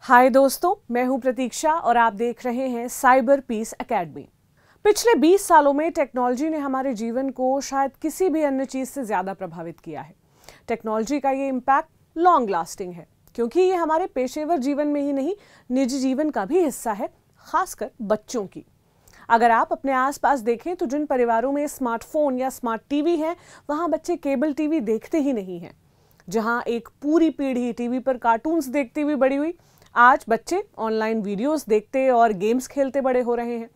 हाय दोस्तों, मैं हूं प्रतीक्षा और आप देख रहे हैं साइबर पीस एकेडमी। पिछले 20 सालों में टेक्नोलॉजी ने हमारे जीवन को शायद किसी भी अन्य चीज से ज्यादा प्रभावित किया है। टेक्नोलॉजी का ये इम्पैक्ट लॉन्ग लास्टिंग है, क्योंकि ये हमारे पेशेवर जीवन में ही नहीं, निजी जीवन का भी हिस्सा है, खासकर बच्चों की। अगर आप अपने आसपास देखें तो जिन परिवारों में स्मार्टफोन या स्मार्ट टीवी है, वहां बच्चे केबल टीवी देखते ही नहीं हैं। जहां एक पूरी पीढ़ी टीवी पर कार्टून्स देखती हुई बड़ी हुई, आज बच्चे ऑनलाइन वीडियोस देखते और गेम्स खेलते बड़े हो रहे हैं।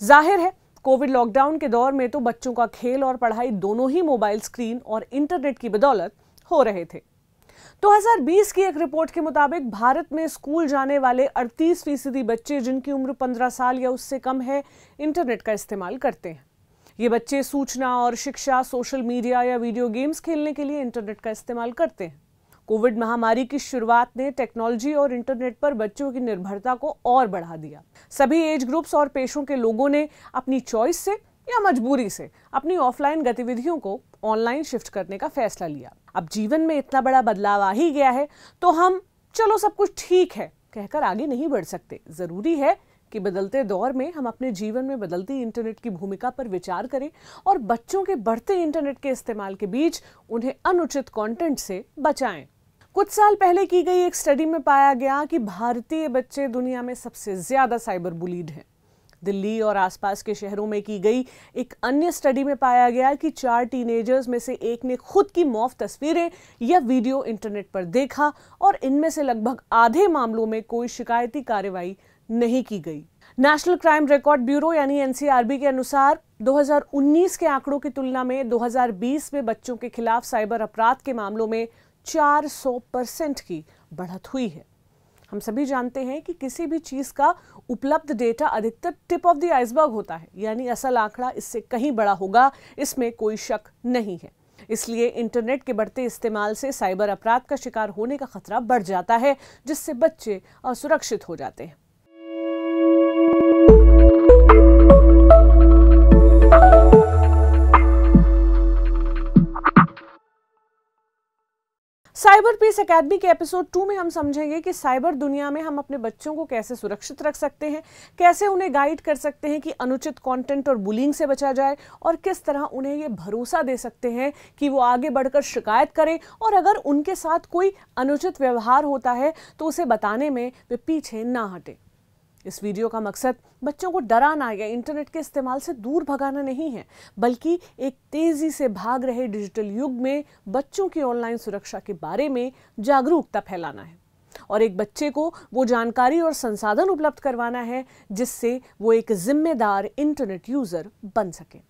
जाहिर है, कोविड लॉकडाउन के दौर में तो बच्चों का खेल और पढ़ाई दोनों ही मोबाइल स्क्रीन और इंटरनेट की बदौलत हो रहे थे। 2020 की एक रिपोर्ट के मुताबिक भारत में स्कूल जाने वाले 38% बच्चे, जिनकी उम्र 15 साल या उससे कम है, इंटरनेट का इस्तेमाल करते हैं। ये बच्चे सूचना और शिक्षा, सोशल मीडिया या वीडियो गेम्स खेलने के लिए इंटरनेट का इस्तेमाल करते हैं। कोविड महामारी की शुरुआत ने टेक्नोलॉजी और इंटरनेट पर बच्चों की निर्भरता को और बढ़ा दिया। सभी एज ग्रुप्स और पेशों के लोगों ने अपनी चॉइस से या मजबूरी से अपनी ऑफलाइन गतिविधियों को ऑनलाइन शिफ्ट करने का फैसला लिया। अब जीवन में इतना बड़ा बदलाव आ ही गया है तो हम चलो सब कुछ ठीक है कहकर आगे नहीं बढ़ सकते। जरूरी है कि बदलते दौर में हम अपने जीवन में बदलती इंटरनेट की भूमिका पर विचार करें और बच्चों के बढ़ते इंटरनेट के इस्तेमाल के बीच उन्हें अनुचित कंटेंट से बचाएं। कुछ साल पहले की गई एक स्टडी में पाया गया कि भारतीय बच्चे दुनिया में सबसे ज्यादा साइबर बुलीड हैं। दिल्ली और आसपास के शहरों में की गई एक अन्य स्टडी में पाया गया कि 4 टीनेजर्स में से एक ने खुद की मौत तस्वीरें या वीडियो इंटरनेट पर देखा और इनमें से लगभग आधे मामलों में कोई शिकायती कार्रवाई नहीं की गई। नेशनल क्राइम रिकॉर्ड ब्यूरो यानी एनसीआरबी के अनुसार 2019 के आंकड़ों की तुलना में 2020 में बच्चों के खिलाफ साइबर अपराध के मामलों में 400% की बढ़त हुई है। हम सभी जानते हैं कि किसी भी चीज का उपलब्ध डेटा अधिकतर टिप ऑफ द आइसबर्ग होता है, यानी असल आंकड़ा इससे कहीं बड़ा होगा, इसमें कोई शक नहीं है। इसलिए इंटरनेट के बढ़ते इस्तेमाल से साइबर अपराध का शिकार होने का खतरा बढ़ जाता है, जिससे बच्चे असुरक्षित हो जाते हैं। साइबर पीस एकेडमी के एपिसोड 2 में हम समझेंगे कि साइबर दुनिया में हम अपने बच्चों को कैसे सुरक्षित रख सकते हैं, कैसे उन्हें गाइड कर सकते हैं कि अनुचित कंटेंट और बुलिंग से बचा जाए, और किस तरह उन्हें ये भरोसा दे सकते हैं कि वो आगे बढ़कर शिकायत करें और अगर उनके साथ कोई अनुचित व्यवहार होता है तो उसे बताने में वे पीछे ना हटें। इस वीडियो का मकसद बच्चों को डराना या इंटरनेट के इस्तेमाल से दूर भगाना नहीं है, बल्कि एक तेजी से भाग रहे डिजिटल युग में बच्चों की ऑनलाइन सुरक्षा के बारे में जागरूकता फैलाना है और एक बच्चे को वो जानकारी और संसाधन उपलब्ध करवाना है जिससे वो एक जिम्मेदार इंटरनेट यूजर बन सके।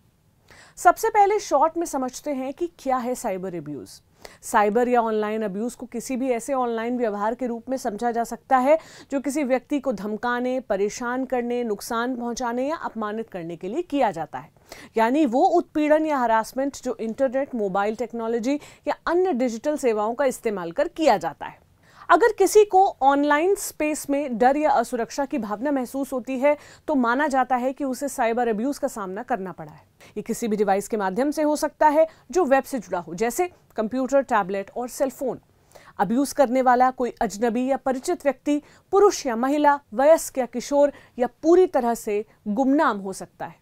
सबसे पहले शॉर्ट में समझते हैं कि क्या है साइबर अब्यूज। साइबर या ऑनलाइन अब्यूज को किसी भी ऐसे ऑनलाइन व्यवहार के रूप में समझा जा सकता है जो किसी व्यक्ति को धमकाने, परेशान करने, नुकसान पहुंचाने या अपमानित करने के लिए किया जाता है। यानी वो उत्पीड़न या हरासमेंट जो इंटरनेट, मोबाइल टेक्नोलॉजी या अन्य डिजिटल सेवाओं का इस्तेमाल कर किया जाता है। अगर किसी को ऑनलाइन स्पेस में डर या असुरक्षा की भावना महसूस होती है तो माना जाता है कि उसे साइबर अब्यूज का सामना करना पड़ा है। ये किसी भी डिवाइस के माध्यम से हो सकता है जो वेब से जुड़ा हो, जैसे कंप्यूटर, टैबलेट और सेलफोन। अब्यूज करने वाला कोई अजनबी या परिचित व्यक्ति पुरुष या महिला, वयस्क या किशोर या पूरी तरह से गुमनाम हो सकता है।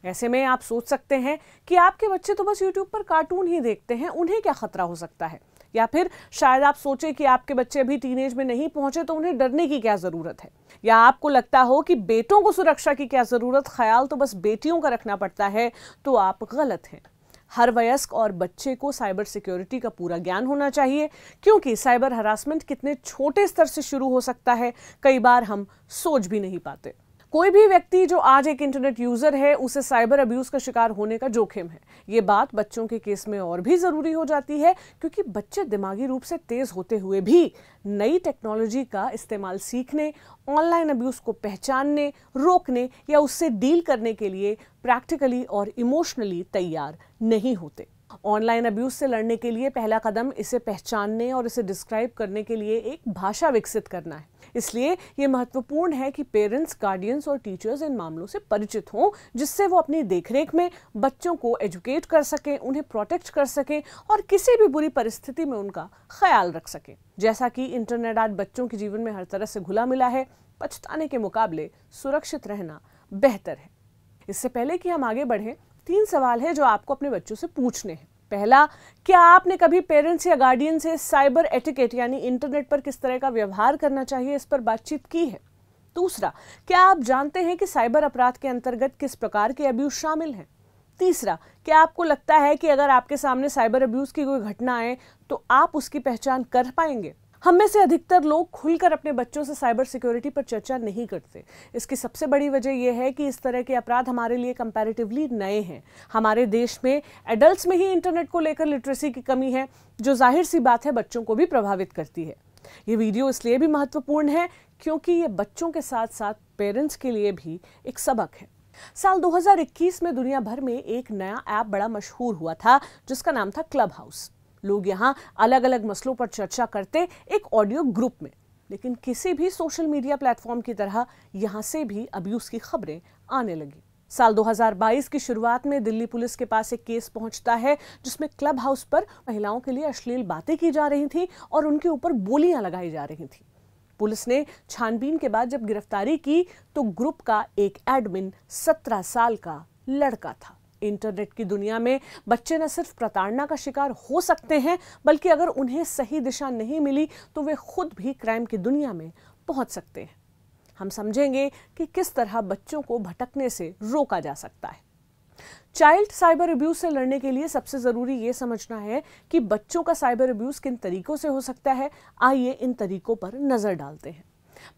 ऐसे में आप सोच सकते हैं कि आपके बच्चे तो बस यूट्यूब पर कार्टून ही देखते हैं, उन्हें क्या खतरा हो सकता है। या फिर शायद आप सोचें कि आपके बच्चे अभी टीनेज में नहीं पहुंचे तो उन्हें डरने की क्या जरूरत है। या आपको लगता हो कि बेटों को सुरक्षा की क्या जरूरत, ख्याल तो बस बेटियों का रखना पड़ता है, तो आप गलत हैं। हर वयस्क और बच्चे को साइबर सिक्योरिटी का पूरा ज्ञान होना चाहिए, क्योंकि साइबर हरासमेंट कितने छोटे स्तर से शुरू हो सकता है, कई बार हम सोच भी नहीं पाते। कोई भी व्यक्ति जो आज एक इंटरनेट यूजर है, उसे साइबर अब्यूज का शिकार होने का जोखिम है। ये बात बच्चों के केस में और भी जरूरी हो जाती है, क्योंकि बच्चे दिमागी रूप से तेज होते हुए भी नई टेक्नोलॉजी का इस्तेमाल सीखने, ऑनलाइन अब्यूज को पहचानने, रोकने या उससे डील करने के लिए प्रैक्टिकली और इमोशनली तैयार नहीं होते। ऑनलाइन अब्यूज से लड़ने के लिए पहला कदम इसे पहचानने और इसे डिस्क्राइब करने के लिए एक भाषा विकसित करना है। इसलिए ये महत्वपूर्ण है कि पेरेंट्स, गार्डियंस और टीचर्स इन मामलों से परिचित हों, जिससे वो अपनी देखरेख में बच्चों को एजुकेट कर सकें, उन्हें प्रोटेक्ट कर सकें और किसी भी बुरी परिस्थिति में उनका ख्याल रख सकें। जैसा कि इंटरनेट आज बच्चों के जीवन में हर तरह से घुला मिला है, पछताने के मुकाबले सुरक्षित रहना बेहतर है। इससे पहले कि हम आगे बढ़ें, 3 सवाल है जो आपको अपने बच्चों से पूछने हैं। पहला, क्या आपने कभी पेरेंट्स या गार्डियन से साइबर एटिकेट यानी इंटरनेट पर किस तरह का व्यवहार करना चाहिए इस पर बातचीत की है? दूसरा, क्या आप जानते हैं कि साइबर अपराध के अंतर्गत किस प्रकार के अब्यूज शामिल हैं? तीसरा, क्या आपको लगता है कि अगर आपके सामने साइबर अब्यूज की कोई घटना आए तो आप उसकी पहचान कर पाएंगे? हम में से अधिकतर लोग खुलकर अपने बच्चों से साइबर सिक्योरिटी पर चर्चा नहीं करते। इसकी सबसे बड़ी वजह यह है कि इस तरह के अपराध हमारे लिए कंपैरेटिवली नए हैं। हमारे देश में एडल्ट्स में ही इंटरनेट को लेकर लिटरेसी की कमी है, जो जाहिर सी बात है बच्चों को भी प्रभावित करती है। ये वीडियो इसलिए भी महत्वपूर्ण है क्योंकि ये बच्चों के साथ साथ पेरेंट्स के लिए भी एक सबक है। साल 2021 में दुनिया भर में एक नया ऐप बड़ा मशहूर हुआ था, जिसका नाम था क्लब हाउस। लोग यहाँ अलग अलग मसलों पर चर्चा करते एक ऑडियो ग्रुप में, लेकिन किसी भी सोशल मीडिया प्लेटफॉर्म की तरह यहाँ से भी अब्यूज की खबरें आने लगी। साल 2022 की शुरुआत में दिल्ली पुलिस के पास एक केस पहुंचता है जिसमें क्लब हाउस पर महिलाओं के लिए अश्लील बातें की जा रही थी और उनके ऊपर गोलियां लगाई जा रही थी। पुलिस ने छानबीन के बाद जब गिरफ्तारी की तो ग्रुप का एक एडमिन 17 साल का लड़का था। इंटरनेट की दुनिया में बच्चे न सिर्फ प्रताड़ना का शिकार हो सकते हैं, बल्कि अगर उन्हें सही दिशा नहीं मिली तो वे खुद भी क्राइम की दुनिया में पहुंच सकते हैं। हम समझेंगे कि किस तरह बच्चों को भटकने से रोका जा सकता है। चाइल्ड साइबर अब्यूज से लड़ने के लिए सबसे जरूरी यह समझना है कि बच्चों का साइबर अब्यूज किन तरीकों से हो सकता है। आइए इन तरीकों पर नजर डालते हैं।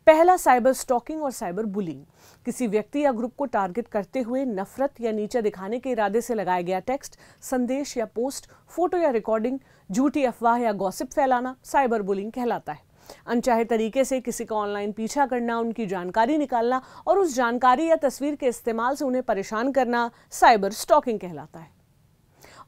पहला, साइबर स्टॉकिंग और साइबर बुलिंग। किसी व्यक्ति या ग्रुप को टारगेट करते हुए नफरत या नीचा दिखाने के इरादे से लगाया गया टेक्स्ट, संदेश या पोस्ट, फोटो या रिकॉर्डिंग, झूठी अफवाह या गॉसिप फैलाना साइबर बुलिंग कहलाता है। अनचाहे तरीके से किसी का ऑनलाइन पीछा करना, उनकी जानकारी निकालना और उस जानकारी या तस्वीर के इस्तेमाल से उन्हें परेशान करना साइबर स्टॉकिंग कहलाता है।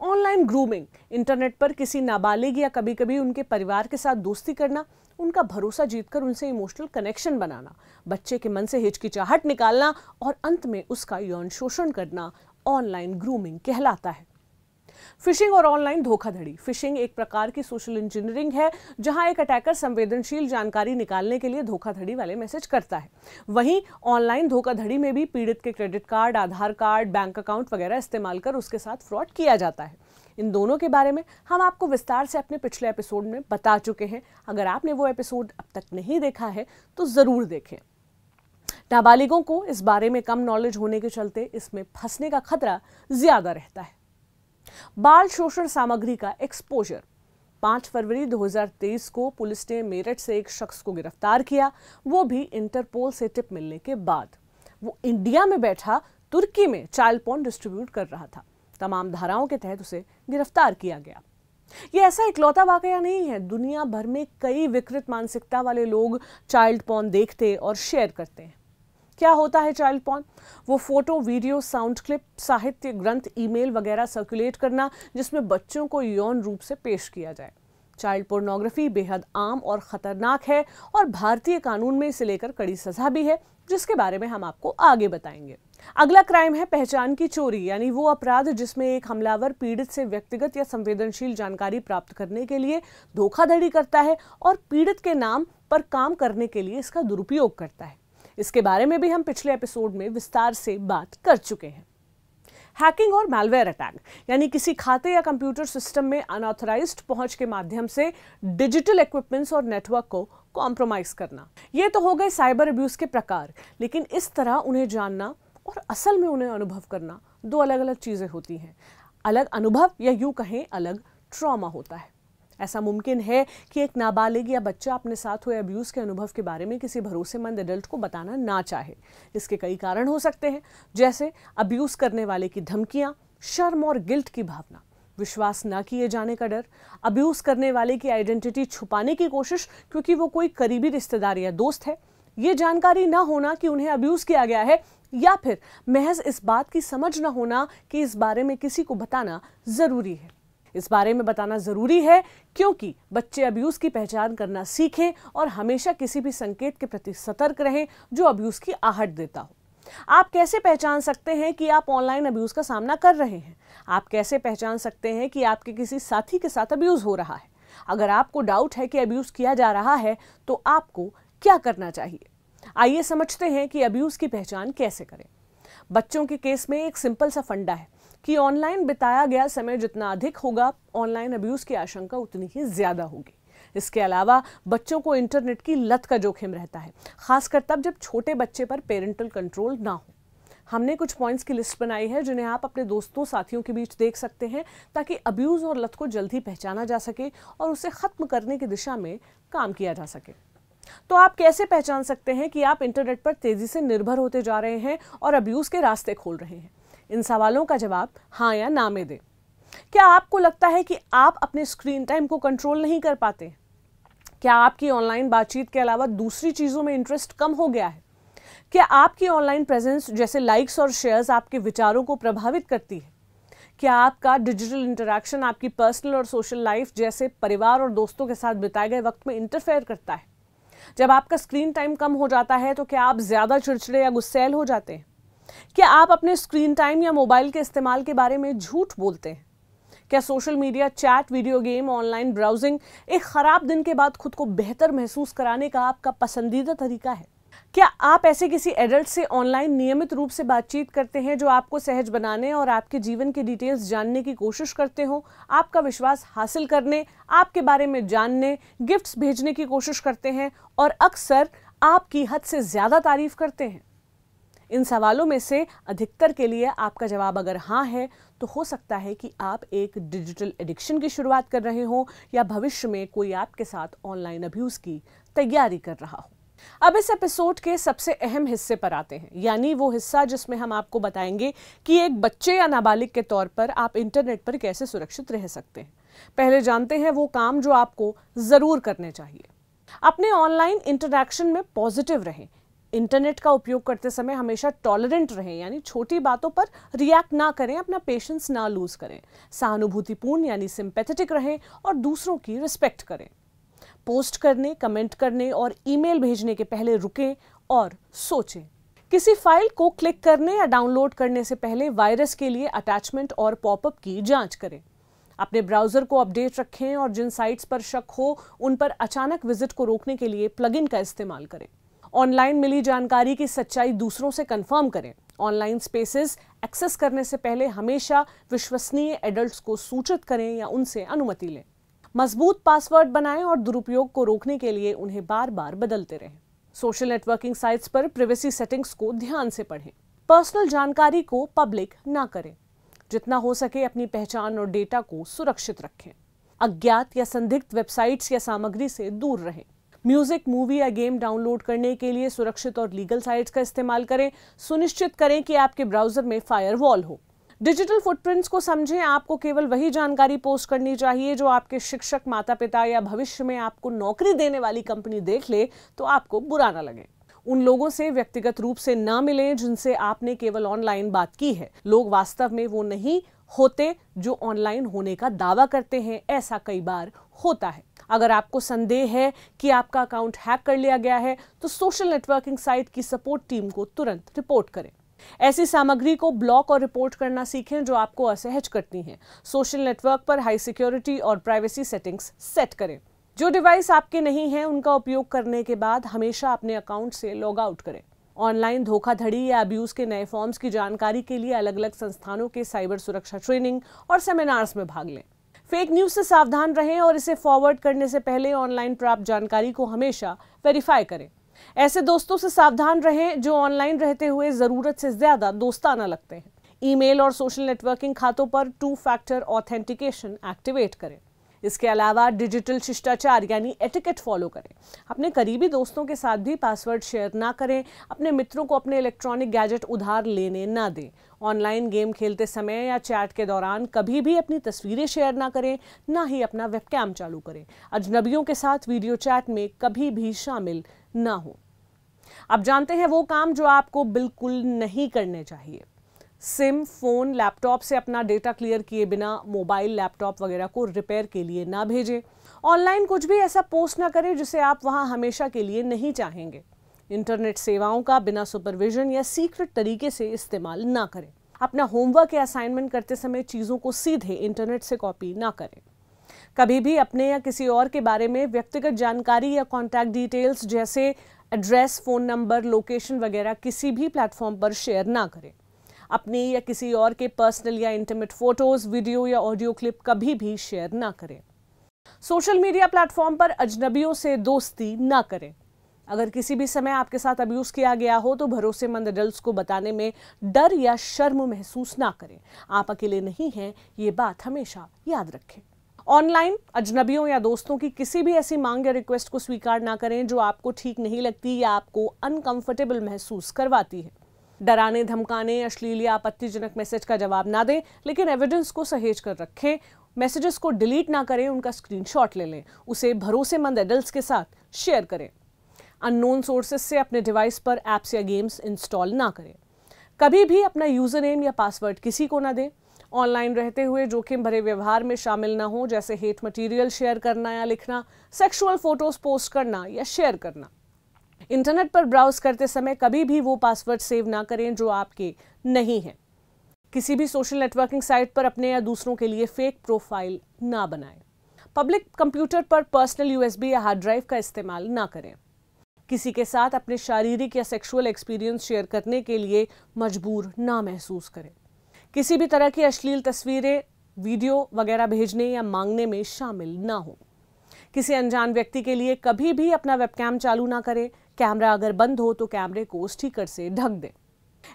ऑनलाइन ग्रूमिंग, इंटरनेट पर किसी नाबालिग या कभी कभी उनके परिवार के साथ दोस्ती करना, उनका भरोसा जीतकर उनसे इमोशनल कनेक्शन बनाना, बच्चे के मन से हिचकिचाहट निकालना और अंत में उसका यौन शोषण करना ऑनलाइन ग्रूमिंग कहलाता है। फिशिंग और ऑनलाइन धोखाधड़ी। फिशिंग एक प्रकार की सोशल इंजीनियरिंग है जहां एक अटैकर संवेदनशील जानकारी निकालने के लिए धोखाधड़ी वाले मैसेज करता है। वहीं ऑनलाइन धोखाधड़ी में भी पीड़ित के क्रेडिट कार्ड, आधार कार्ड, बैंक अकाउंट वगैरह इस्तेमाल कर उसके साथ फ्रॉड किया जाता है। इन दोनों के बारे में हम आपको विस्तार से अपने पिछले एपिसोड में बता चुके हैं। अगर आपने वो एपिसोड अब तक नहीं देखा है तो जरूर देखें। नाबालिगों को इस बारे में कम नॉलेज होने के चलते इसमें फंसने का खतरा ज्यादा रहता है। बाल शोषण सामग्री का एक्सपोजर। 5 फरवरी 2023 को पुलिस ने मेरठ से एक शख्स को गिरफ्तार किया, वो भी इंटरपोल से टिप मिलने के बाद। वो इंडिया में बैठा तुर्की में चाइल्ड पोर्न डिस्ट्रीब्यूट कर रहा था। तमाम धाराओं के तहत उसे गिरफ्तार किया गया। ये ऐसा इकलौता वाकया नहीं है, दुनिया भर में कई विकृत मानसिकता वाले लोग चाइल्ड पोर्न देखते और शेयर करते हैं। क्या होता है चाइल्ड पोर्न? वो फोटो, वीडियो, साउंड क्लिप, साहित्य, ग्रंथ, ईमेल वगैरह सर्कुलेट करना जिसमें बच्चों को यौन रूप से पेश किया जाए। चाइल्ड पोर्नोग्राफी बेहद आम और खतरनाक है और भारतीय कानून में इसे लेकर कड़ी सजा भी है, जिसके बारे में हम आपको आगे बताएंगे। अगला क्राइम है पहचान की चोरी, यानी वो अपराध जिसमें एक हमलावर पीड़ित से व्यक्तिगत या संवेदनशील जानकारी प्राप्त करने के लिए धोखाधड़ी करता है और पीड़ित के नाम पर काम करने के लिए इसका दुरुपयोग करता है। इसके बारे में भी हम पिछले एपिसोड में विस्तार से बात कर चुके हैं। हैकिंग और मैलवेयर अटैक, यानी किसी खाते या कंप्यूटर सिस्टम में अनऑथराइज्ड पहुंच के माध्यम से डिजिटल इक्विपमेंट्स और नेटवर्क को कॉम्प्रोमाइज करना। ये तो हो गए साइबर अब्यूज के प्रकार, लेकिन इस तरह उन्हें जानना और असल में उन्हें अनुभव करना दो अलग अलग चीजें होती हैं। अलग अनुभव या यूं कहें अलग ट्रॉमा होता है। ऐसा मुमकिन है कि एक नाबालिग या बच्चा अपने साथ हुए अब्यूज के अनुभव के बारे में किसी भरोसेमंद एडल्ट को बताना ना चाहे। इसके कई कारण हो सकते हैं, जैसे अब्यूज करने वाले की धमकियां, शर्म और गिल्ट की भावना, विश्वास न किए जाने का डर, अब्यूज करने वाले की आइडेंटिटी छुपाने की कोशिश क्योंकि वो कोई करीबी रिश्तेदार या दोस्त है, ये जानकारी ना होना कि उन्हें अब्यूज किया गया है, या फिर महज इस बात की समझ न होना कि इस बारे में किसी को बताना जरूरी है। इस बारे में बताना जरूरी है क्योंकि बच्चे अब्यूज की पहचान करना सीखें और हमेशा किसी भी संकेत के प्रति सतर्क रहें जो अब्यूज की आहट देता हो। आप कैसे पहचान सकते हैं कि आप ऑनलाइन अब्यूज का सामना कर रहे हैं? आप कैसे पहचान सकते हैं कि आपके किसी साथी के साथ अब्यूज हो रहा है? अगर आपको डाउट है कि अब्यूज किया जा रहा है तो आपको क्या करना चाहिए? आइए समझते हैं कि अब्यूज की पहचान कैसे करें। बच्चों के केस में एक सिंपल सा फंडा है कि ऑनलाइन बिताया गया समय जितना अधिक होगा, ऑनलाइन अब्यूज की आशंका उतनी ही ज्यादा होगी। इसके अलावा बच्चों को इंटरनेट की लत का जोखिम रहता है, खासकर तब जब छोटे बच्चे पर पेरेंटल कंट्रोल ना हो। हमने कुछ पॉइंट्स की लिस्ट बनाई है जिन्हें आप अपने दोस्तों साथियों के बीच देख सकते हैं ताकि अब्यूज और लत को जल्दी पहचाना जा सके और उसे खत्म करने की दिशा में काम किया जा सके। तो आप कैसे पहचान सकते हैं कि आप इंटरनेट पर तेजी से निर्भर होते जा रहे हैं और अब्यूज के रास्ते खोल रहे हैं? इन सवालों का जवाब हाँ या ना में दें। क्या आपको लगता है कि आप अपने स्क्रीन टाइम को कंट्रोल नहीं कर पाते? क्या आपकी ऑनलाइन बातचीत के अलावा दूसरी चीजों में इंटरेस्ट कम हो गया है? क्या आपकी ऑनलाइन प्रेजेंस जैसे लाइक्स और शेयर्स आपके विचारों को प्रभावित करती है? क्या आपका डिजिटल इंटरैक्शन आपकी पर्सनल और सोशल लाइफ जैसे परिवार और दोस्तों के साथ बिताए गए वक्त में इंटरफेयर करता है? जब आपका स्क्रीन टाइम कम हो जाता है तो क्या आप ज्यादा चिड़चिड़े या गुस्सैल हो जाते हैं? क्या आप अपने स्क्रीन टाइम या मोबाइल के इस्तेमाल के बारे में झूठ बोलते हैं? क्या social media, chat, video game, online browsing एक खराब दिन के बाद खुद को बेहतर महसूस कराने का आपका पसंदीदा तरीका है? क्या आप ऐसे किसी एडल्ट से ऑनलाइन नियमित रूप से बातचीत करते हैं जो आपको सहज बनाने और आपके जीवन के डिटेल्स जानने की कोशिश करते हो, आपका विश्वास हासिल करने, आपके बारे में जानने, गिफ्ट्स भेजने की कोशिश करते हैं और अक्सर आपकी हद से ज्यादा तारीफ करते हैं? इन सवालों में से अधिकतर के लिए आपका जवाब अगर हाँ है तो हो सकता है कि आप एक डिजिटल एडिक्शन की शुरुआत कर रहे हो या भविष्य में कोई आपके साथ ऑनलाइन अब्यूज की तैयारी कर रहा हो। अब इस एपिसोड के सबसे अहम हिस्से पर आते हैं, यानी वो हिस्सा जिसमें हम आपको बताएंगे कि एक बच्चे या नाबालिग के तौर पर आप इंटरनेट पर कैसे सुरक्षित रह सकते हैं। पहले जानते हैं वो काम जो आपको जरूर करने चाहिए। अपने ऑनलाइन इंटरैक्शन में पॉजिटिव रहें। इंटरनेट का उपयोग करते समय हमेशा टॉलरेंट रहें, यानी छोटी बातों पर रिएक्ट ना करें, अपना पेशेंस ना लूज करें। सहानुभूतिपूर्ण यानी सिंपैथेटिक रहें और दूसरों की रिस्पेक्ट करें। पोस्ट करने, कमेंट करने और ईमेल भेजने के पहले रुकें और सोचें। किसी फाइल को क्लिक करने या डाउनलोड करने से पहले वायरस के लिए अटैचमेंट और पॉपअप की जांच करें। अपने ब्राउजर को अपडेट रखें और जिन साइट्स पर शक हो उन पर अचानक विजिट को रोकने के लिए प्लगइन का इस्तेमाल करें। ऑनलाइन मिली जानकारी की सच्चाई दूसरों से कंफर्म करें। ऑनलाइन स्पेसेस एक्सेस करने से पहले हमेशा विश्वसनीय एडल्ट्स को सूचित करें या उनसे अनुमति लें। मजबूत पासवर्ड बनाएं और दुरुपयोग को रोकने के लिए उन्हें बार बार बदलते रहें। सोशल नेटवर्किंग साइट्स पर प्राइवेसी सेटिंग्स को ध्यान से पढ़ें। पर्सनल जानकारी को पब्लिक ना करें। जितना हो सके अपनी पहचान और डेटा को सुरक्षित रखें। अज्ञात या संदिग्ध वेबसाइट्स या सामग्री से दूर रहें। म्यूजिक, मूवी या गेम डाउनलोड करने के लिए सुरक्षित और लीगल साइट्स का इस्तेमाल करें। सुनिश्चित करें कि आपके ब्राउजर में फायरवॉल हो। डिजिटल फुटप्रिंट्स को समझें। आपको केवल वही जानकारी पोस्ट करनी चाहिए जो आपके शिक्षक, माता पिता या भविष्य में आपको नौकरी देने वाली कंपनी देख ले तो आपको बुरा ना लगे। उन लोगों से व्यक्तिगत रूप से ना मिलें जिनसे आपने केवल ऑनलाइन बात की है। लोग वास्तव में वो नहीं होते जो ऑनलाइन होने का दावा करते हैं। ऐसा कई बार होता है। अगर आपको संदेह है कि आपका अकाउंट हैक कर लिया गया है तो सोशल नेटवर्किंग साइट की सपोर्ट टीम को तुरंत रिपोर्ट करें। ऐसी सामग्री को ब्लॉक और रिपोर्ट करना सीखें जो आपको असहज करती हैं। सोशल नेटवर्क पर हाई सिक्योरिटी और प्राइवेसी सेटिंग्स सेट करें। जो डिवाइस आपके नहीं हैं उनका उपयोग करने के बाद हमेशा अपने अकाउंट से लॉग आउट करें। ऑनलाइन धोखाधड़ी या अब्यूज के नए फॉर्म्स की जानकारी के लिए अलग अलग संस्थानों के साइबर सुरक्षा ट्रेनिंग और सेमिनार्स में भाग लें। फेक न्यूज से सावधान रहें और इसे फॉरवर्ड करने से पहले ऑनलाइन प्राप्त जानकारी को हमेशा वेरीफाई करें। ऐसे दोस्तों से सावधान रहें जो ऑनलाइन रहते हुए जरूरत से ज्यादा दोस्ताना लगते हैं। ईमेल और सोशल नेटवर्किंग खातों पर 2 फैक्टर ऑथेंटिकेशन एक्टिवेट करें। इसके अलावा डिजिटल शिष्टाचार यानी एटिकेट फॉलो करें। अपने करीबी दोस्तों के साथ भी पासवर्ड शेयर ना करें। अपने मित्रों को अपने इलेक्ट्रॉनिक गैजेट उधार लेने ना दें। ऑनलाइन गेम खेलते समय या चैट के दौरान कभी भी अपनी तस्वीरें शेयर ना करें, ना ही अपना वेबकैम चालू करें। अजनबियों के साथ वीडियो चैट में कभी भी शामिल ना हो। अब जानते हैं वो काम जो आपको बिल्कुल नहीं करने चाहिए। सिम, फोन, लैपटॉप से अपना डेटा क्लियर किए बिना मोबाइल, लैपटॉप वगैरह को रिपेयर के लिए ना भेजें। ऑनलाइन कुछ भी ऐसा पोस्ट ना करें जिसे आप वहां हमेशा के लिए नहीं चाहेंगे। इंटरनेट सेवाओं का बिना सुपरविजन या सीक्रेट तरीके से इस्तेमाल ना करें। अपना होमवर्क या असाइनमेंट करते समय चीज़ों को सीधे इंटरनेट से कॉपी ना करें। कभी भी अपने या किसी और के बारे में व्यक्तिगत जानकारी या कॉन्टैक्ट डिटेल्स जैसे एड्रेस, फ़ोन नंबर, लोकेशन वगैरह किसी भी प्लेटफॉर्म पर शेयर ना करें। अपनी या किसी और के पर्सनल या इंटीमेट फोटोज़, वीडियो या ऑडियो क्लिप कभी भी शेयर ना करें। सोशल मीडिया प्लेटफॉर्म पर अजनबियों से दोस्ती ना करें। अगर किसी भी समय आपके साथ अब्यूज किया गया हो तो भरोसेमंद एडल्ट्स को बताने में डर या शर्म महसूस ना करें। आप अकेले नहीं हैं, ये बात हमेशा याद रखें। ऑनलाइन अजनबियों या दोस्तों की किसी भी ऐसी मांग या रिक्वेस्ट को स्वीकार ना करें जो आपको ठीक नहीं लगती या आपको अनकंफर्टेबल महसूस करवाती है। डराने, धमकाने, अश्लील या आपत्तिजनक मैसेज का जवाब ना दें, लेकिन एविडेंस को सहेज कर रखें। मैसेजेस को डिलीट ना करें, उनका स्क्रीनशॉट ले लें, उसे भरोसेमंद एडल्ट्स के साथ शेयर करें। अननोन सोर्सेस से अपने डिवाइस पर ऐप्स या गेम्स इंस्टॉल ना करें। कभी भी अपना यूजर नेम या पासवर्ड किसी को ना दें। ऑनलाइन रहते हुए जोखिम भरे व्यवहार में शामिल ना हो, जैसे हेट मटेरियल शेयर करना या लिखना, सेक्सुअल फोटोज पोस्ट करना या शेयर करना। इंटरनेट पर ब्राउज करते समय कभी भी वो पासवर्ड सेव ना करें जो आपके नहीं है। किसी भी सोशल नेटवर्किंग साइट पर अपने या दूसरों के लिए फेक प्रोफाइल ना बनाएं। पब्लिक कंप्यूटर पर पर्सनल यूएसबी या हार्ड ड्राइव का इस्तेमाल ना करें। किसी के साथ अपने शारीरिक या सेक्सुअल एक्सपीरियंस शेयर करने के लिए मजबूर ना महसूस करें। किसी भी तरह की अश्लील तस्वीरें, वीडियो वगैरह भेजने या मांगने में शामिल ना हो। किसी अनजान व्यक्ति के लिए कभी भी अपना वेबकैम चालू ना करें। कैमरा अगर बंद हो तो कैमरे को स्टिकर से ढक दें।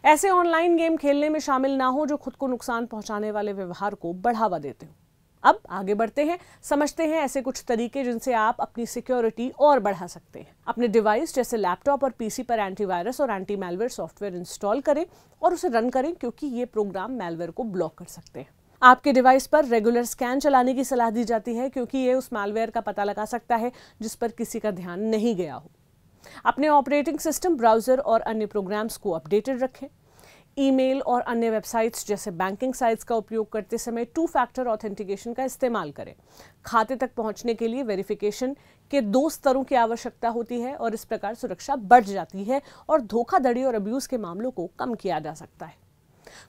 ऐसे ऑनलाइन गेम खेलने में शामिल ना हो जो खुद को नुकसान पहुंचाने वाले व्यवहार को बढ़ावा देते हो। अब आगे बढ़ते हैं, समझते हैं ऐसे कुछ तरीके जिनसे आप अपनी सिक्योरिटी और बढ़ा सकते हैं। अपने डिवाइस जैसे लैपटॉप और पीसी पर एंटीवायरस और एंटी मैलवेयर सॉफ्टवेयर इंस्टॉल करें और उसे रन करें, क्योंकि ये प्रोग्राम मैलवेयर को ब्लॉक कर सकते हैं। आपके डिवाइस पर रेगुलर स्कैन चलाने की सलाह दी जाती है, क्योंकि ये उस मैलवेयर का पता लगा सकता है जिस पर किसी का ध्यान नहीं गया हो। अपने ऑपरेटिंग सिस्टम, ब्राउजर और अन्य प्रोग्राम्स को अपडेटेड रखें। ईमेल और अन्य वेबसाइट्स जैसे बैंकिंग साइट्स का उपयोग करते समय 2 फैक्टर ऑथेंटिकेशन का इस्तेमाल करें। खाते तक पहुंचने के लिए वेरिफिकेशन के 2 स्तरों की आवश्यकता होती है और इस प्रकार सुरक्षा बढ़ जाती है और धोखाधड़ी और अब्यूज के मामलों को कम किया जा सकता है।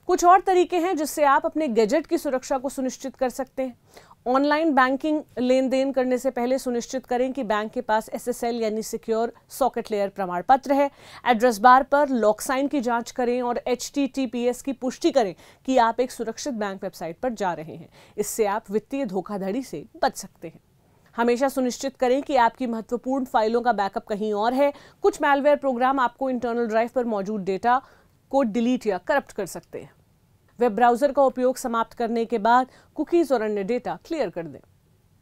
कुछ और तरीके हैं जिससे आप अपने गैजेट की सुरक्षा को सुनिश्चित कर सकते हैं। ऑनलाइन बैंकिंग लेन देन करने से पहले सुनिश्चित करें कि बैंक के पास SSL यानी सिक्योर सॉकेट लेयर प्रमाण पत्र है। एड्रेस बार पर लॉक साइन की जांच करें और HTTPS की पुष्टि करें कि आप एक सुरक्षित बैंक वेबसाइट पर जा रहे हैं। इससे आप वित्तीय धोखाधड़ी से बच सकते हैं। हमेशा सुनिश्चित करें कि आपकी महत्वपूर्ण फाइलों का बैकअप कहीं और है। कुछ मैलवेयर प्रोग्राम आपको इंटरनल ड्राइव पर मौजूद डेटा को डिलीट या करप्ट कर सकते हैं। वेब ब्राउजर का उपयोग समाप्त करने के बाद कुकीज और अन्य डेटा क्लियर कर दें।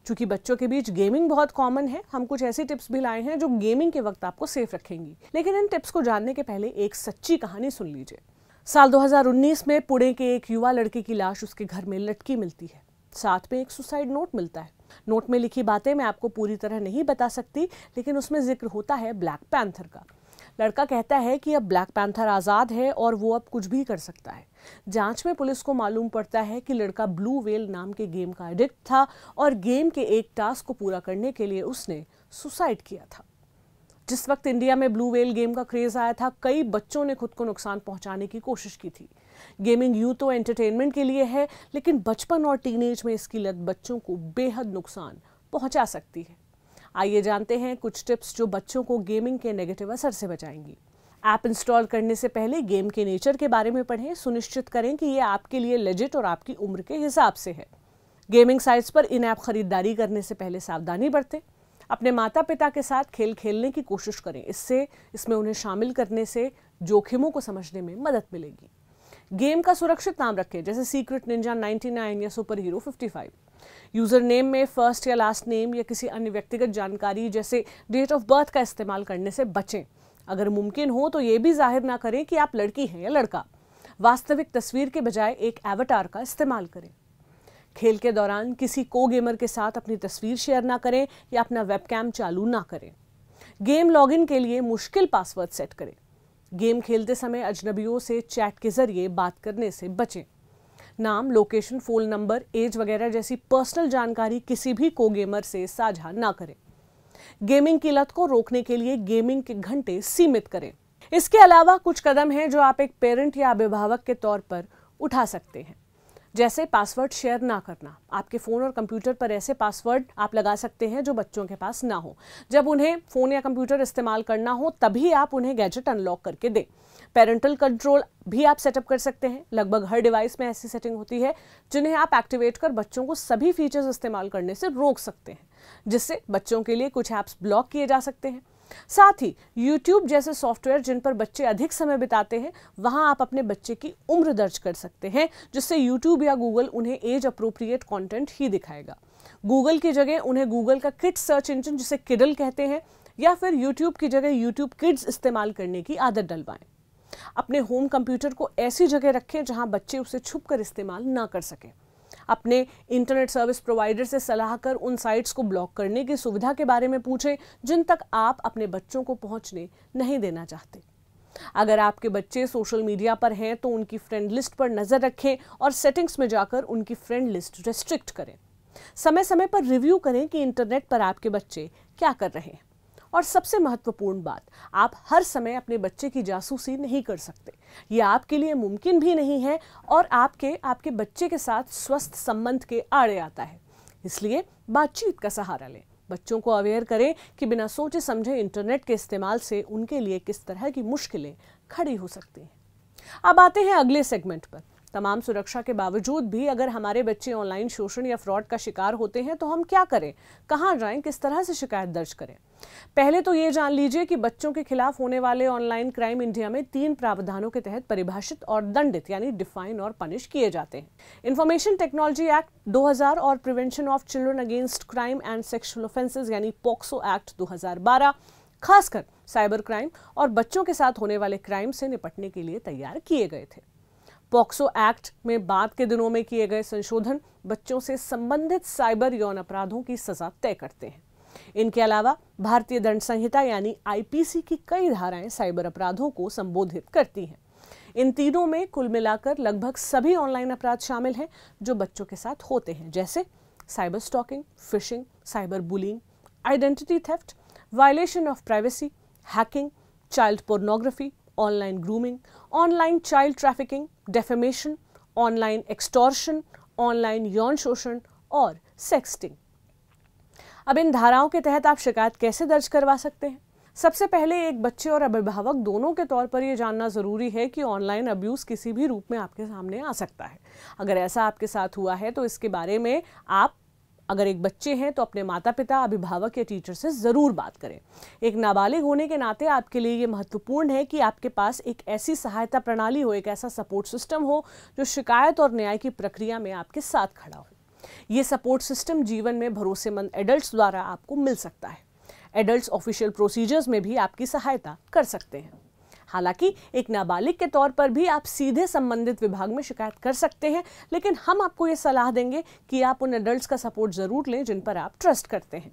चूंकि बच्चों के बीच गेमिंग बहुत कॉमन है, हम कुछ ऐसी टिप्स भी लाए हैं जो गेमिंग के वक्त आपको सेफ रखेंगी। लेकिन इन टिप्स को जानने के पहले एक सच्ची कहानी सुन लीजिए। साल 2019 में पुणे के एक युवा लड़के की लाश उसके घर में लटकी मिलती है। साथ में एक सुसाइड नोट मिलता है। नोट में लिखी बातें मैं आपको पूरी तरह नहीं बता सकती, लेकिन उसमें जिक्र होता है ब्लैक पैंथर का। लड़का कहता है कि अब ब्लैक पैंथर आज़ाद है और वो अब कुछ भी कर सकता है। जांच में पुलिस को मालूम पड़ता है कि लड़का ब्लू वेल नाम के गेम का एडिक्ट था और गेम के एक टास्क को पूरा करने के लिए उसने सुसाइड किया था। जिस वक्त इंडिया में ब्लू वेल गेम का क्रेज आया था, कई बच्चों ने खुद को नुकसान पहुंचाने की कोशिश की थी। गेमिंग यूं तो एंटरटेनमेंट के लिए है, लेकिन बचपन और टीनेज में इसकी लत बच्चों को बेहद नुकसान पहुंचा सकती है। आइए जानते हैं कुछ टिप्स जो बच्चों को गेमिंग के नेगेटिव असर से बचाएंगी। ऐप इंस्टॉल करने से पहले गेम के नेचर के बारे में पढ़ें। सुनिश्चित करें कि ये आपके लिए लेजिट और आपकी उम्र के हिसाब से है। गेमिंग साइट्स पर इन ऐप खरीदारी करने से पहले सावधानी बरतें। अपने माता पिता के साथ खेल खेलने की कोशिश करें। इसमें उन्हें शामिल करने से जोखिमों को समझने में मदद मिलेगी। गेम का सुरक्षित नाम रखें, जैसे सीक्रेट निंजा 99 या सुपर हीरो 55। यूजर नेम में फर्स्ट या लास्ट नेम या किसी अन्य व्यक्तिगत जानकारी जैसे डेट ऑफ बर्थ का इस्तेमाल करने से बचें। अगर मुमकिन हो तो ये भी जाहिर ना करें कि आप लड़की हैं या लड़का। वास्तविक तस्वीर के बजाय एक एवटार का इस्तेमाल करें। खेल के दौरान किसी को गेमर के साथ अपनी तस्वीर शेयर ना करें या अपना वेबकैम चालू ना करें। गेम लॉगिन के लिए मुश्किल पासवर्ड सेट करें। गेम खेलते समय अजनबियों से चैट के जरिए बात करने से बचें। नाम, लोकेशन, फोन नंबर, एज वगैरह जैसी पर्सनल जानकारी किसी भी को गेमर से साझा ना करें। गेमिंग की लत को रोकने के लिए गेमिंग के घंटे सीमित करें। इसके अलावा कुछ कदम हैं जो आप एक पेरेंट या अभिभावक के तौर पर उठा सकते हैं, जैसे पासवर्ड शेयर ना करना। आपके फ़ोन और कंप्यूटर पर ऐसे पासवर्ड आप लगा सकते हैं जो बच्चों के पास ना हो। जब उन्हें फ़ोन या कंप्यूटर इस्तेमाल करना हो तभी आप उन्हें गैजेट अनलॉक करके दें। पेरेंटल कंट्रोल भी आप सेटअप कर सकते हैं। लगभग हर डिवाइस में ऐसी सेटिंग होती है जिन्हें आप एक्टिवेट कर बच्चों को सभी फीचर्स इस्तेमाल करने से रोक सकते हैं, जिससे बच्चों के लिए कुछ ऐप्स ब्लॉक किए जा सकते हैं। साथ ही YouTube जैसे सॉफ्टवेयर जिन पर बच्चे अधिक समय बिताते हैं, वहां आप अपने बच्चे की उम्र दर्ज कर सकते हैं, जिससे YouTube या Google उन्हें एज अप्रोप्रिएट कंटेंट ही दिखाएगा। Google की जगह उन्हें Google का किड्स सर्च इंजन, जिसे किडल कहते हैं, या फिर YouTube की जगह YouTube किड्स इस्तेमाल करने की आदत डलवाएं। अपने होम कंप्यूटर को ऐसी जगह रखें जहां बच्चे उसे छुपकर इस्तेमाल ना कर सकें। अपने इंटरनेट सर्विस प्रोवाइडर से सलाह कर उन साइट्स को ब्लॉक करने की सुविधा के बारे में पूछें जिन तक आप अपने बच्चों को पहुंचने नहीं देना चाहते। अगर आपके बच्चे सोशल मीडिया पर हैं तो उनकी फ्रेंड लिस्ट पर नजर रखें और सेटिंग्स में जाकर उनकी फ्रेंड लिस्ट रेस्ट्रिक्ट करें। समय समय पर रिव्यू करें कि इंटरनेट पर आपके बच्चे क्या कर रहे हैं। और सबसे महत्वपूर्ण बात, आप हर समय अपने बच्चे की जासूसी नहीं कर सकते। यह आपके लिए मुमकिन भी नहीं है और आपके बच्चे के साथ स्वस्थ संबंध के आड़े आता है। इसलिए बातचीत का सहारा लें। बच्चों को अवेयर करें कि बिना सोचे समझे इंटरनेट के इस्तेमाल से उनके लिए किस तरह की मुश्किलें खड़ी हो सकती हैं। अब आते हैं अगले सेगमेंट पर। तमाम सुरक्षा के बावजूद भी अगर हमारे बच्चे ऑनलाइन शोषण या फ्रॉड का शिकार होते हैं तो हम क्या करें, कहां जाएं, किस तरह से शिकायत दर्ज करें। पहले तो ये जान लीजिए कि बच्चों के खिलाफ होने वाले ऑनलाइन क्राइम इंडिया में 3 प्रावधानों के तहत परिभाषित और दंडित यानी डिफाइन और पनिश किए जाते हैं। इंफॉर्मेशन टेक्नोलॉजी एक्ट 2000 और prevention of children against crime and sexual offences यानी पॉक्सो एक्ट 2012 खासकर साइबर क्राइम और बच्चों के साथ होने वाले क्राइम से निपटने के लिए तैयार किए गए थे। पॉक्सो एक्ट में बाद के दिनों में किए गए संशोधन बच्चों से संबंधित साइबर यौन अपराधों की सजा तय करते हैं। इनके अलावा भारतीय दंड संहिता यानी आईपीसी की कई धाराएं साइबर अपराधों को संबोधित करती हैं। इन तीनों में कुल मिलाकर लगभग सभी ऑनलाइन अपराध शामिल हैं जो बच्चों के साथ होते हैं, जैसे cyber stalking, fishing, cyber bullying, identity theft, violation of privacy, hacking, child pornography, online grooming, online child trafficking, defamation, online extortion, online यौन शोषण और सेक्सटिंग। अब इन धाराओं के तहत आप शिकायत कैसे दर्ज करवा सकते हैं? सबसे पहले एक बच्चे और अभिभावक दोनों के तौर पर यह जानना जरूरी है कि ऑनलाइन अब्यूज किसी भी रूप में आपके सामने आ सकता है। अगर ऐसा आपके साथ हुआ है तो इसके बारे में आप अगर एक बच्चे हैं तो अपने माता पिता, अभिभावक या टीचर से जरूर बात करें। एक नाबालिग होने के नाते आपके लिए ये महत्वपूर्ण है कि आपके पास एक ऐसी सहायता प्रणाली हो, एक ऐसा सपोर्ट सिस्टम हो जो शिकायत और न्याय की प्रक्रिया में आपके साथ खड़ा हो। ये सपोर्ट सिस्टम जीवन में भरोसेमंद एडल्ट्स द्वारा आपको मिल सकता है। एडल्ट्स ऑफिशियल प्रोसीजर्स में भी आपकी सहायता कर सकते हैं। हालांकि एक नाबालिग के तौर पर भी आप सीधे संबंधित विभाग में शिकायत कर सकते हैं, लेकिन हम आपको ये सलाह देंगे कि आप उन एडल्ट्स का सपोर्ट जरूर लें जिन पर आप ट्रस्ट करते हैं।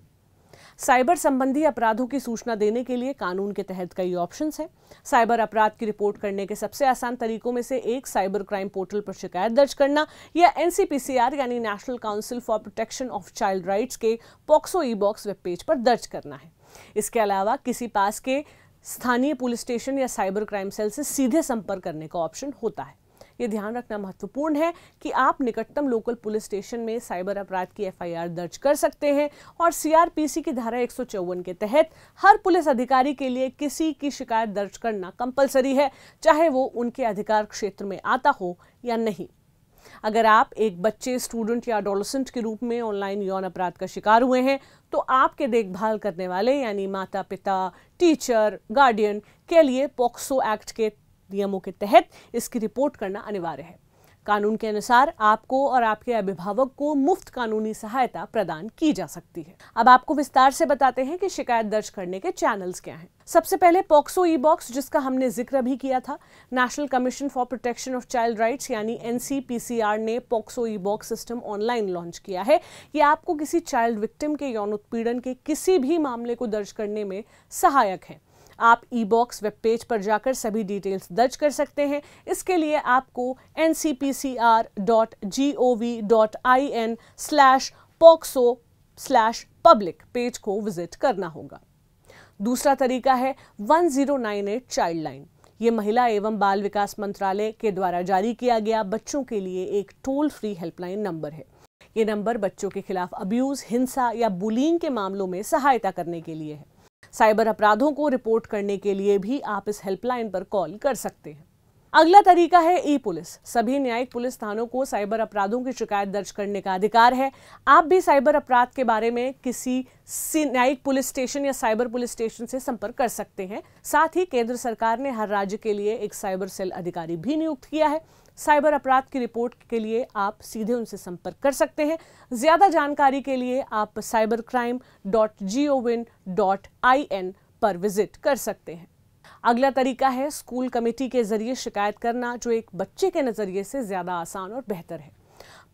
साइबर संबंधी अपराधों की सूचना देने के लिए कानून के तहत कई ऑप्शंस हैं। साइबर अपराध की रिपोर्ट करने के सबसे आसान तरीकों में से एक साइबर क्राइम पोर्टल पर शिकायत दर्ज करना या एनसीपीसीआर यानी national council for protection of child rights के POCSO e box web page पर दर्ज करना है। इसके अलावा किसी पास के स्थानीय पुलिस स्टेशन या साइबर क्राइम सेल से सीधे संपर्क करने का ऑप्शन होता है। ये ध्यान रखना महत्वपूर्ण है कि आप निकटतम लोकल पुलिस स्टेशन में साइबर अपराध की एफआईआर दर्ज कर सकते हैं और सीआरपीसी की धारा 154 के तहत हर पुलिस अधिकारी के लिए किसी की शिकायत दर्ज करना कंपलसरी है, चाहे वो उनके अधिकार क्षेत्र में आता हो या नहीं। अगर आप एक बच्चे, स्टूडेंट या एडोलेसेंट के रूप में ऑनलाइन यौन अपराध का शिकार हुए हैं तो आपके देखभाल करने वाले यानी माता पिता, टीचर, गार्डियन के लिए पॉक्सो एक्ट के नियमों के तहत इसकी रिपोर्ट करना अनिवार्य है। कानून के अनुसार आपको और आपके अभिभावक को मुफ्त कानूनी सहायता प्रदान की जा सकती है। अब आपको विस्तार से बताते हैं कि शिकायत दर्ज करने के चैनल्स क्या हैं। सबसे पहले पॉक्सो ई बॉक्स, जिसका हमने जिक्र भी किया था। National commission for protection of child rights यानी एनसीपीसीआर ने POCSO e box system online launch किया है। यह आपको किसी चाइल्ड विक्टिम के यौन उत्पीड़न के किसी भी मामले को दर्ज करने में सहायक है। आप ई-बॉक्स वेब पेज पर जाकर सभी डिटेल्स दर्ज कर सकते हैं। इसके लिए आपको ncpcr.gov.in/POCSO/public पेज को विजिट करना होगा। दूसरा तरीका है 1098 चाइल्ड लाइन। ये महिला एवं बाल विकास मंत्रालय के द्वारा जारी किया गया बच्चों के लिए एक टोल फ्री हेल्पलाइन नंबर है। ये नंबर बच्चों के खिलाफ अब्यूज, हिंसा या बुलिंग के मामलों में सहायता करने के लिए है। साइबर अपराधों को रिपोर्ट करने के लिए भी आप इस हेल्पलाइन पर कॉल कर सकते हैं। अगला तरीका है ई पुलिस। सभी न्यायिक पुलिस थानों को साइबर अपराधों की शिकायत दर्ज करने का अधिकार है। आप भी साइबर अपराध के बारे में किसी न्यायिक पुलिस स्टेशन या साइबर पुलिस स्टेशन से संपर्क कर सकते हैं। साथ ही केंद्र सरकार ने हर राज्य के लिए एक साइबर सेल अधिकारी भी नियुक्त किया है। साइबर अपराध की रिपोर्ट के लिए आप सीधे उनसे संपर्क कर सकते हैं। ज्यादा जानकारी के लिए आप cybercrime.gov.in पर विजिट कर सकते हैं। अगला तरीका है स्कूल कमेटी के जरिए शिकायत करना, जो एक बच्चे के नजरिए से ज्यादा आसान और बेहतर है।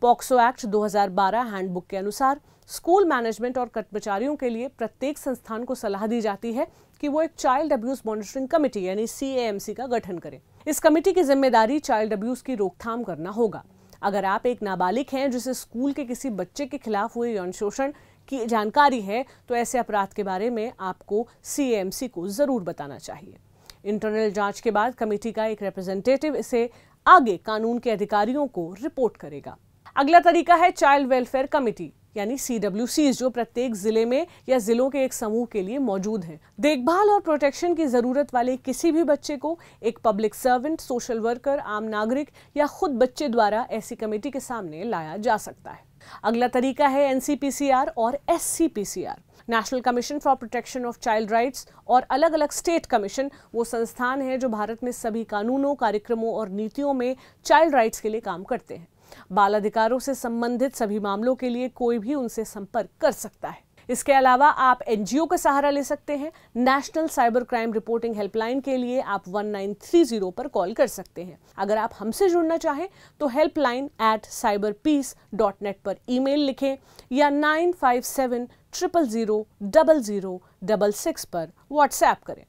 पॉक्सो एक्ट 2012 हैंडबुक के अनुसार स्कूल मैनेजमेंट और कर्मचारियों के लिए प्रत्येक संस्थान को सलाह दी जाती है कि वो एक चाइल्ड अब्यूज मॉनिटरिंग कमेटी यानी CAMC का गठन करें। इस कमेटी की जिम्मेदारी चाइल्ड अब्यूज की रोकथाम करना होगा। अगर आप एक नाबालिग हैं जिसे स्कूल के किसी बच्चे के खिलाफ हुए यौन शोषण की जानकारी है, तो ऐसे अपराध के बारे में आपको CAMC को जरूर बताना चाहिए। इंटरनल जांच के बाद कमेटी का एक रिप्रेजेंटेटिव इसे आगे कानून के अधिकारियों को रिपोर्ट करेगा। अगला तरीका है चाइल्ड वेलफेयर कमेटी यानी CWCs, जो प्रत्येक जिले में या जिलों के एक समूह के लिए मौजूद हैं। देखभाल और प्रोटेक्शन की जरूरत वाले किसी भी बच्चे को एक पब्लिक सर्वेंट, सोशल वर्कर, आम नागरिक या खुद बच्चे द्वारा ऐसी कमेटी के सामने लाया जा सकता है। अगला तरीका है NCPCR और SCPCR, national commission for protection of child rights, और अलग अलग स्टेट कमीशन वो संस्थान हैं जो भारत में सभी कानूनों, कार्यक्रमों और नीतियों में चाइल्ड राइट्स के लिए काम करते हैं। बाल अधिकारों से संबंधित सभी मामलों के लिए कोई भी उनसे संपर्क कर सकता है। इसके अलावा आप NGO का सहारा ले सकते हैं। National cyber crime reporting helpline के लिए आप 1930 पर कॉल कर सकते हैं। अगर आप हमसे जुड़ना चाहें तो helpline@cyberpeace.net पर ईमेल लिखें या 9570000066 पर व्हाट्सएप करें।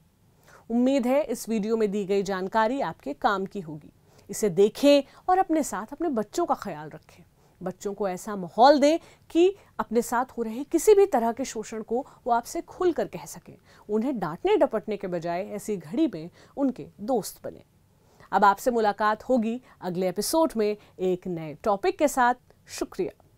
उम्मीद है इस वीडियो में दी गई जानकारी आपके काम की होगी। इसे देखें और अपने साथ अपने बच्चों का ख्याल रखें। बच्चों को ऐसा माहौल दें कि अपने साथ हो रहे किसी भी तरह के शोषण को वो आपसे खुलकर कह सकें। उन्हें डांटने डपटने के बजाय ऐसी घड़ी में उनके दोस्त बने। अब आपसे मुलाकात होगी अगले एपिसोड में एक नए टॉपिक के साथ। शुक्रिया।